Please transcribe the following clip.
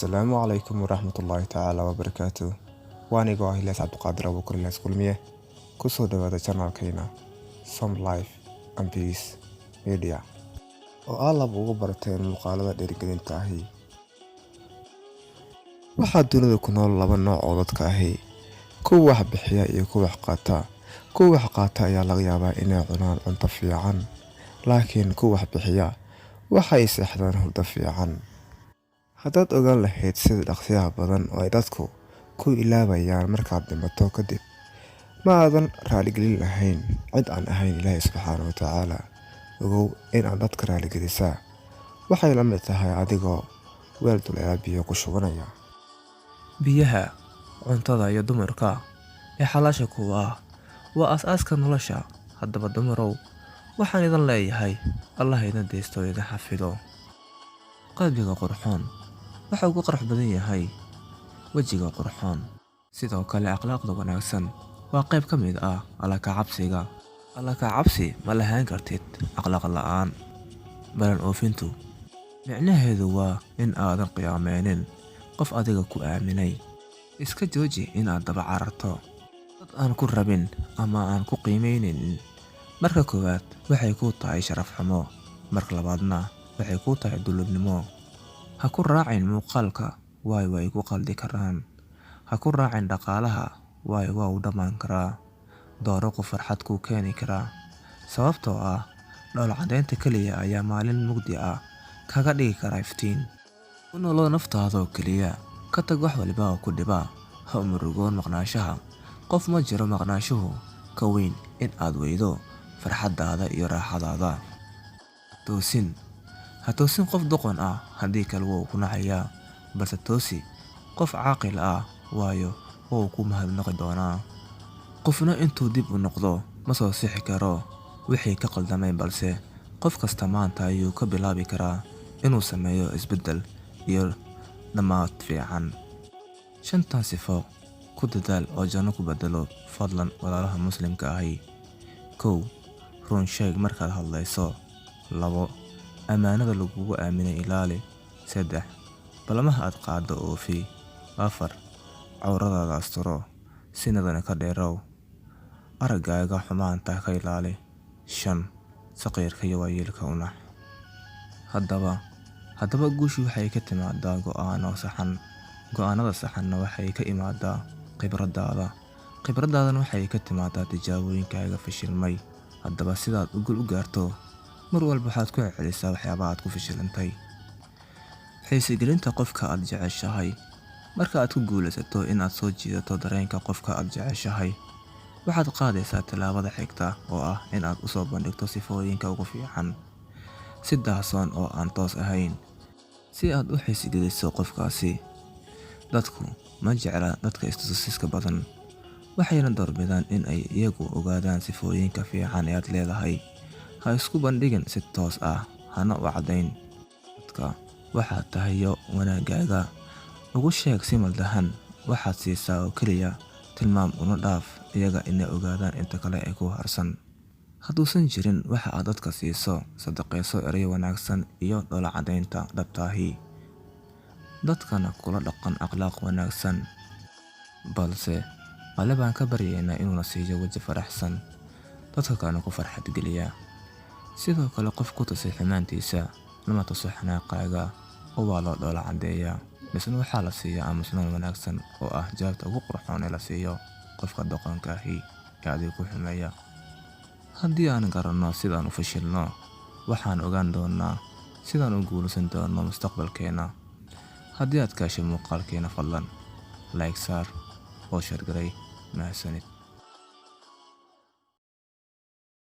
السلام عليكم ورحمة الله تعالى وبركاته. وأنا جواه إلياس عبد القادر أبو كل الناس كلمية كسو دوادا channel كينا Some Life and Peace Media oo aad ugu barateen muuqaalada dhiirigelinta ahi. waxaa dunida ku nool laba nooc oo dadka ahi, kuwa wax bixiya iyo kuwa wax qaata. kuwa wax qaata ayaa laga yaabaa inay cunaan cunto fiican, laakiin kuwa wax bixiya waxay seexdaan hurdo fiican. haddaad ogaan lahayd sida dhaqsiyaha badan oo ay dadku ku ilaabayaan markaad dhimato kadib, ma aadan raaligelin lahayn cid aan ahayn Ilaahay subxaanahu wa tacaala. ogow inaad dadka raaligelisaa waxay la mid tahay adigoo weel duleela biyo ku shubanaya. biyaha, cuntada iyo dumarka ee xalaasha kuwa ah waa aasaaska nolosha. haddaba dumarow, waxaan idin leeyahay Allah idin deysto idin xafido. qalbiga qurxoon waxa uu qurux badan yahay wajiga qurxoon. sidoo kale akhlaaqda wanaagsan waa qayb ka mid ah alla ka cabsiga. alla ka cabsi ma lahaan kartid akhlaaq la'aan. balan oofintu micnaheedu waa in aadan qiyaameynin qof adiga ku aaminay. iska jooji inaad daba cararto dad aan ku rabin ama aan ku qiimeynin. marka koowaad waxay ku tahay sharaf xumo, marka labaadna waxay ku tahay dulubnimo. ha ku raacin muuqaalka, waayo way ku qaldi karaan. ha ku raacin dhaqaalaha, waayo waa u dhammaan karaa. dooro qof farxad kuu keeni karaa, sababtoo ah dhoola caddeynta keliya ayaa maalin mugdi ah kaga dhigi kara iftiin. ku nolow naftaada oo keliya, ka tag wax waliba oo ku dhiba. ha u murugoon maqnaanshaha qof. ma jiro maqnaashuhu ka weyn in aad weydo farxaddaada iyo raaxadaada. ha toosin qof doqon ah, haddii kale wuu ku nacayaa. balse toosi qof caaqil ah, waayo wuu ku mahadnaqi doonaa. qofna intuu dib u noqdo ma soo sixi karo wixii ka qaldamay, balse qof kasta maanta ayuu ka bilaabi karaa inuu sameeyo isbeddel iyo dhammaad fiican. 5 sifo ku dadaal oo janno ku bedelo. fadlan walaalaha muslimka ahi: 1. run sheeg markaad hadlayso. 2. ammaanada lagugu aaminay ilaali. 3. balamaha aad qaado oofi. 4. cawradaada asturo, sinadana ka dheerow. araggaaga xumaanta ka ilaali. 5. saqiirka iyo waayeelka u nax. haddaba guushu waxay ka timaadaa go'aanada saxanna waxay ka imaadaa khibradaadana waxay ka timaadaa tijaabooyinkaaga fashilmay. haddaba sidaad ugul u gaarto, mar walba waxaad ku celcelisaa waxyaabaha aad ku fashilantay. xiisigelinta qofka aad jeceshahay. marka aad ku guulaysato inaad soo jiidato dareenka qofka aad jeceshahay, waxaad qaadaysaa tallaabada xigta oo ah inaad u soo bandhigto sifooyinka ugu fiican, si daahsoon oo aan toos ahayn, si aad u xiisigeliso qofkaasi. dadku ma jecla dadka istusiska badan, waxayna doorbidaan in ay iyagu ogaadaan sifooyinka fiican ee aad leedahay. ha isku bandhigin si toos ah, hana u caddayn dadka waxaad tahay iyo wanaagaaga. ugu sheeg si maldahan, waxaad siisaa oo keliya tilmaam una dhaaf iyaga inay ogaadaan inta kale ee ku harsan. hadduusan jirin waxa aad dadka siiso, sadaqayso erayo wanaagsan iyo dhoola caddaynta dhabtaahi. dadkana kula dhaqan akhlaaq wanaagsan, balse alle baan ka baryaynaa inuuna siiyo weji faraxsan, dadka kalena ku farxad geliya. sidoo kale qof ku tusay xumaantiisa lama tuso xanaaqaaga, oo waa loo dhoola caddeeyaa. misna waxaa la siiyaa aamusnaan wanaagsan oo ah jawaabta ugu qurxoon ee la siiyo qofka doqonka ahi ee adiga ku xumeeya. haddii aan garanno sidaan u fashilno, waxaan ogaan doonaa sidaan u guulaysan doono mustaqbalkeena. haddii aad ka heshay muuqaalkeena, fadlan like saar oo share garay. mahadsanid.